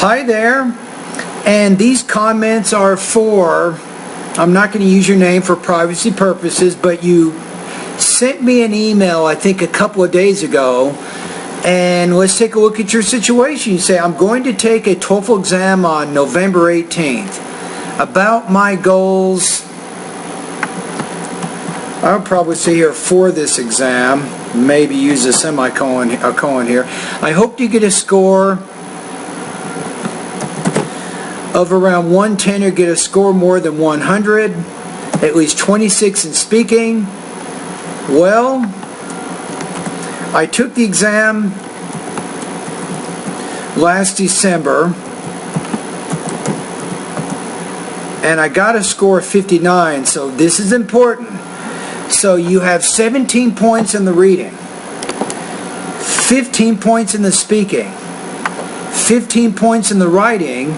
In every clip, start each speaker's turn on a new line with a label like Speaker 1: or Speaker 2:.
Speaker 1: Hi there, and these comments are for, I'm not going to use your name for privacy purposes, but you sent me an email I think a couple of days ago, and let's take a look at your situation. You say, I'm going to take a TOEFL exam on November 18th. About my goals, I'll probably say here for this exam, maybe use a semicolon here. I hope to get a score of around 110 or get a score more than 100, at least 26 in speaking. Well, I took the exam last December and I got a score of 59, so this is important. So you have 17 points in the reading, 15 points in the speaking, 15 points in the writing,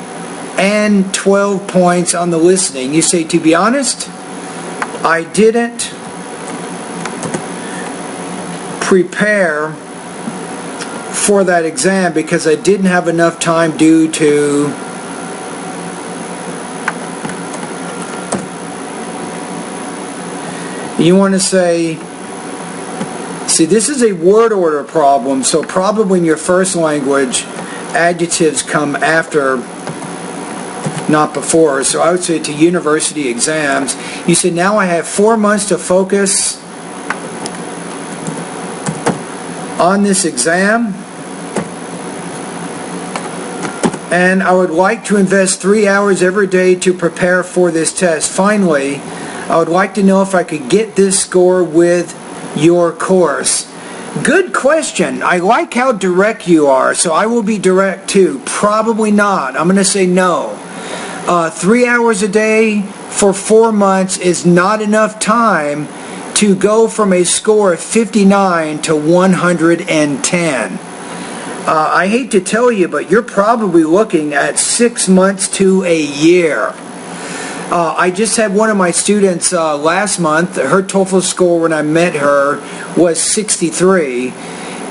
Speaker 1: and 12 points on the listening. You say, to be honest, I didn't prepare for that exam because I didn't have enough time due to you want to say, see, this is a word order problem, so probably in your first language adjectives come after, not before. So I would say to university exams, you say, now I have 4 months to focus on this exam, and I would like to invest 3 hours every day to prepare for this test. Finally, I would like to know if I could get this score with your course. Good question. I like how direct you are, so I will be direct too. Probably not. I'm going to say no. 3 hours a day for 4 months is not enough time to go from a score of 59 to 110. I hate to tell you, but you're probably looking at 6 months to a year. I just had one of my students last month. Her TOEFL score when I met her was 63.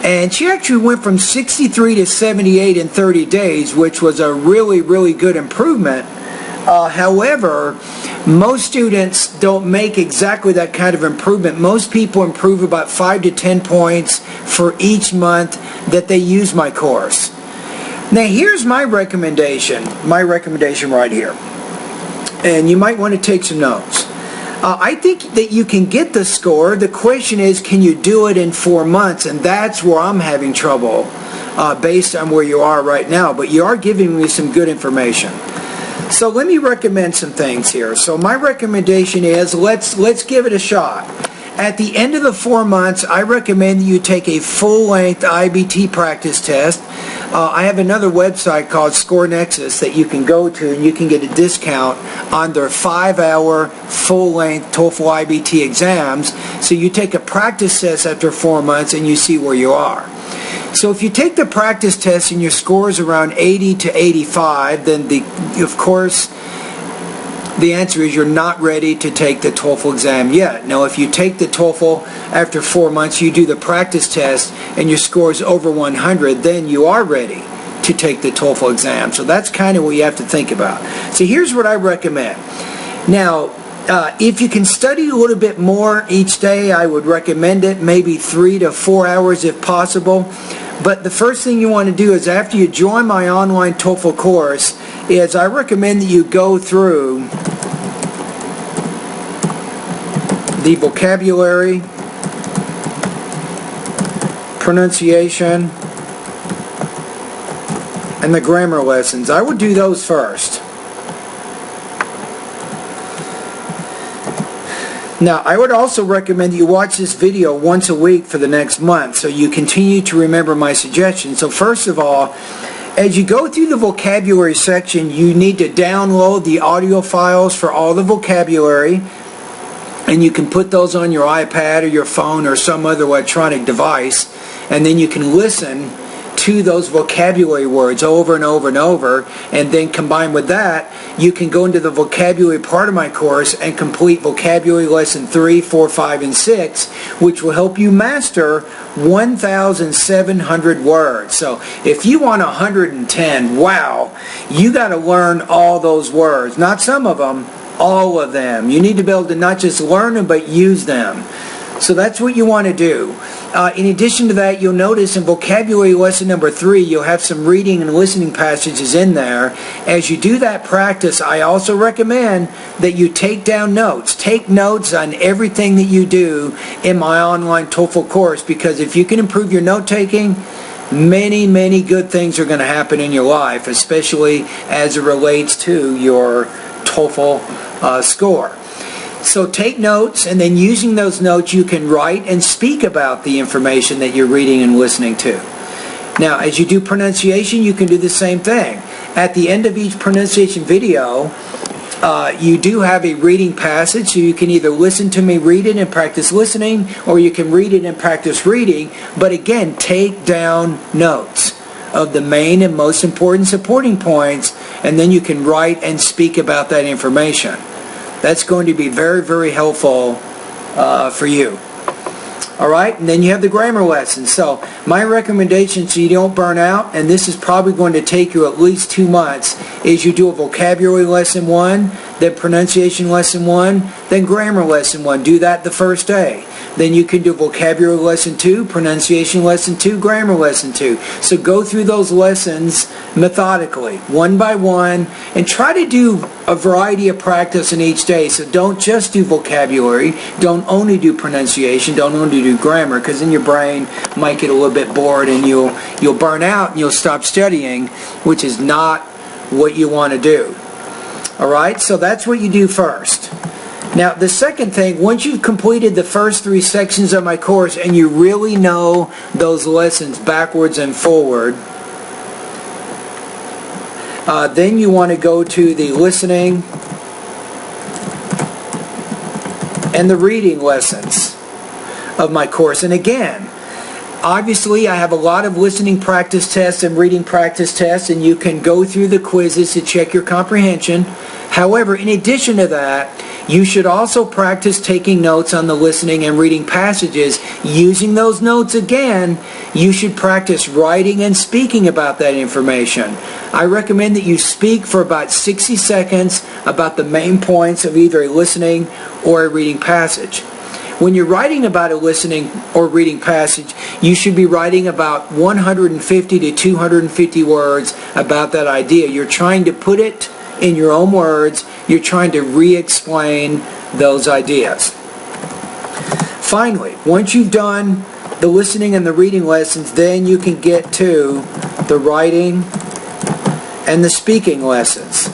Speaker 1: And she actually went from 63 to 78 in 30 days, which was a really, really good improvement. However, most students don't make exactly that kind of improvement. Most people improve about 5 to 10 points for each month that they use my course. Now, here's my recommendation right here. And you might want to take some notes. I think that you can get the score. The question is, can you do it in 4 months? And that's where I'm having trouble based on where you are right now. But you are giving me some good information. So let me recommend some things here. So my recommendation is let's give it a shot. At the end of the 4 months, I recommend that you take a full-length IBT practice test. I have another website called Score Nexus that you can go to, and you can get a discount on their 5-hour full-length TOEFL IBT exams. So you take a practice test after 4 months and you see where you are. So if you take the practice test and your score is around 80 to 85, then of course the answer is you're not ready to take the TOEFL exam yet. Now, if you take the TOEFL after 4 months, you do the practice test, and your score is over 100, then you are ready to take the TOEFL exam. So that's kind of what you have to think about. So here's what I recommend. Now, if you can study a little bit more each day, I would recommend it, maybe 3 to 4 hours if possible. But the first thing you want to do is after you join my online TOEFL course is I recommend that you go through the vocabulary, pronunciation, and the grammar lessons. I would do those first. Now, I would also recommend that you watch this video once a week for the next month so you continue to remember my suggestions. So first of all, as you go through the vocabulary section, you need to download the audio files for all the vocabulary, and you can put those on your iPad or your phone or some other electronic device, and then you can listen to those vocabulary words over and over and over, and then combined with that, you can go into the vocabulary part of my course and complete vocabulary lesson 3, 4, 5, and 6, which will help you master 1,700 words. So if you want 110, wow, you got to learn all those words. Not some of them, all of them. You need to be able to not just learn them, but use them. So that's what you want to do. In addition to that, you'll notice in vocabulary lesson number 3, you'll have some reading and listening passages in there. As you do that practice, I also recommend that you take down notes. Take notes on everything that you do in my online TOEFL course, because if you can improve your note-taking, many, many good things are going to happen in your life, especially as it relates to your TOEFL score. So take notes, and then using those notes you can write and speak about the information that you're reading and listening to. Now, as you do pronunciation, you can do the same thing. At the end of each pronunciation video, you do have a reading passage, so you can either listen to me read it and practice listening, or you can read it and practice reading. But again, take down notes of the main and most important supporting points, and then you can write and speak about that information. That's going to be very, very helpful for you. All right, and then you have the grammar lesson. So my recommendation, so you don't burn out, and this is probably going to take you at least 2 months, is you do a vocabulary lesson 1, then pronunciation lesson 1, then grammar lesson 1. Do that the first day. Then you can do vocabulary lesson 2, pronunciation lesson 2, grammar lesson 2. So go through those lessons methodically, one by one, and try to do a variety of practice in each day. So don't just do vocabulary, don't only do pronunciation, don't only do grammar, because then your brain might get a little bit bored and you'll burn out and you'll stop studying, which is not what you want to do. All right, so that's what you do first. Now, the second thing, once you've completed the first 3 sections of my course and you really know those lessons backwards and forward, then you want to go to the listening and the reading lessons of my course. And again, obviously I have a lot of listening practice tests and reading practice tests, and you can go through the quizzes to check your comprehension. However, in addition to that, you should also practice taking notes on the listening and reading passages. Using those notes again, you should practice writing and speaking about that information. I recommend that you speak for about 60 seconds about the main points of either a listening or a reading passage. When you're writing about a listening or reading passage, you should be writing about 150 to 250 words about that idea. You're trying to put it in your own words. You're trying to re-explain those ideas. Finally, once you've done the listening and the reading lessons, then you can get to the writing and the speaking lessons.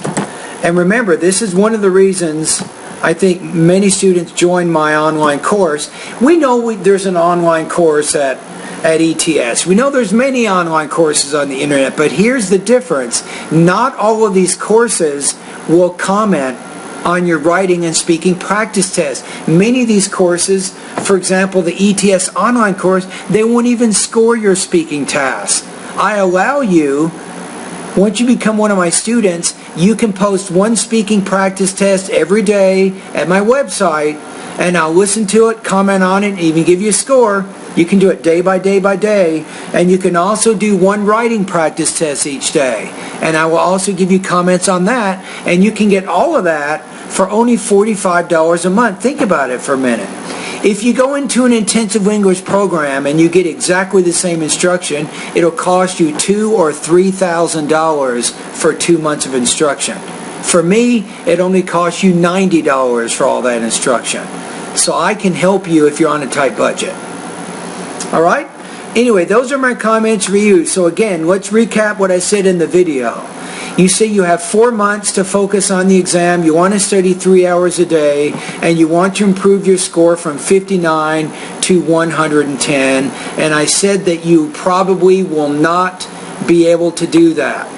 Speaker 1: And remember, this is one of the reasons I think many students join my online course. We know there's an online course at ETS. We know there's many online courses on the internet, but here's the difference. Not all of these courses will comment on your writing and speaking practice tests. Many of these courses, for example, the ETS online course, they won't even score your speaking tasks. I allow you, once you become one of my students, you can post one speaking practice test every day at my website, and I'll listen to it, comment on it, and even give you a score. You can do it day by day by day, and you can also do one writing practice test each day. And I will also give you comments on that, and you can get all of that for only $45 a month. Think about it for a minute. If you go into an intensive English program and you get exactly the same instruction, it'll cost you $2,000 or $3,000 for 2 months of instruction. For me, it only costs you $90 for all that instruction. So I can help you if you're on a tight budget. All right? Anyway, those are my comments for you. So again, let's recap what I said in the video. You say you have 4 months to focus on the exam, you want to study 3 hours a day, and you want to improve your score from 59 to 110. And I said that you probably will not be able to do that.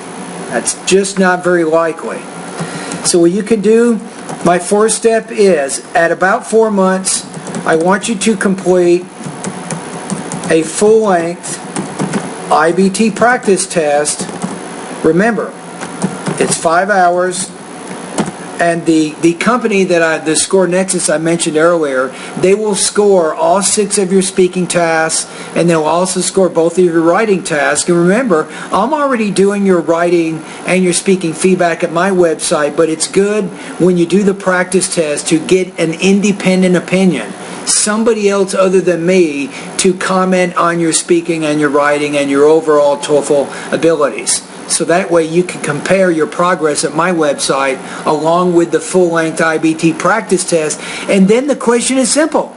Speaker 1: That's just not very likely. So what you can do, my 4th step is, at about 4 months, I want you to complete a full-length IBT practice test. Remember, it's 5 hours, And the company the Score Nexus I mentioned earlier, they will score all 6 of your speaking tasks, and they'll also score both of your writing tasks. And remember, I'm already doing your writing and your speaking feedback at my website, but it's good when you do the practice test to get an independent opinion, somebody else other than me, to comment on your speaking and your writing and your overall TOEFL abilities. So that way you can compare your progress at my website along with the full-length IBT practice test. And then the question is simple.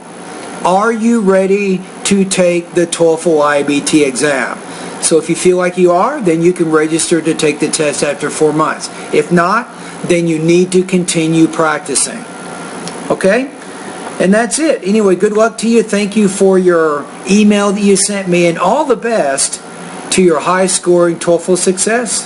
Speaker 1: Are you ready to take the TOEFL IBT exam? So if you feel like you are, then you can register to take the test after 4 months. If not, then you need to continue practicing. Okay? And that's it. Anyway, good luck to you. Thank you for your email that you sent me, and all the best to your high-scoring TOEFL success.